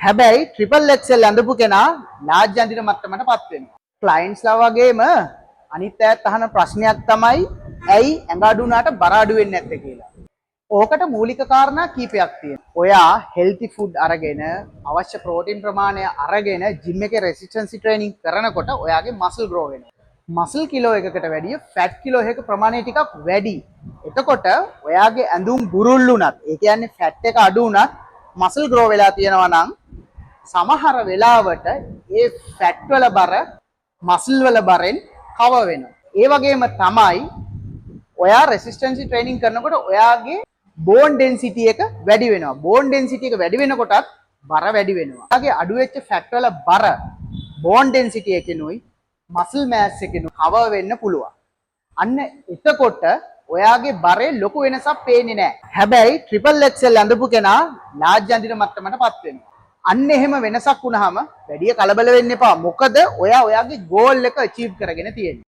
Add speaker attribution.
Speaker 1: හැබැයි triple Excel ඇඳපු කෙනා large අඳින මට්ටමටපත් වෙනවා. ක්ලයන්ට්ස්ලා වගේම අනිත් අයත් අහන ප්‍රශ්නයක් තමයි ඇයි ඇඟ අඩු වුණාට බර අඩු වෙන්නේ නැත්තේ කියලා. ඕකට මූලික කාරණා කීපයක් තියෙනවා. ඔයා හෙල්ති ෆුඩ් අරගෙන අවශ්‍ය ප්‍රෝටීන් ප්‍රමාණය අරගෙන ජිම් එකේ රෙසිස්ටන්සි ට්‍රේනින් කරනකොට ඔයාගේ මසල් ග්‍රෝ වෙනවා. මසල් කිලෝ එකකට වැඩිය ෆැට් කිලෝ එකක ප්‍රමාණය ටිකක් වැඩි. එතකොට ඔයාගේ ඇඳුම් බුරුල් වුණත්, ඒ කියන්නේ ෆැට් එක අඩු වුණත් මසල් ග්‍රෝ වෙලා තියෙනවා නම් සමහර වෙලාවට ඒ ෆැට් වල බර මසල් වල බරෙන් කවර් වෙනවා. ඒ වගේම තමයි ඔයා රෙසිස්ටන්සි ට්‍රේනින් කරනකොට ඔයාගේ බෝන් ඩෙන්සිටි එක වැඩි වෙනවා. බෝන් ඩෙන්සිටි එක වැඩි වෙනකොටත් බර වැඩි වෙනවා. ඔයාගේ අඩු වෙච්ච ෆැට් වල බර බෝන් ඩෙන්සිටි එකෙනුයි මසල් මෑස් එකෙනුයි කවර් වෙන්න පුළුවන්. අන්න එතකොට ඔයාගේ බරේ ලොකු වෙනසක් පේන්නේ නැහැ. හැබැයි ට්‍රිපල් එක්සෙල් ඇඳපු කෙනා ලාර්ජ් අඳින මට්ටමටපත් වෙනවා. අන්න එහෙම වෙනසක් වුණාම වැඩි කලබල වෙන්න එපා. මොකද ඔයා ඔයාගේ ගෝල් එක අචීව් කරගෙන තියෙන්නේ.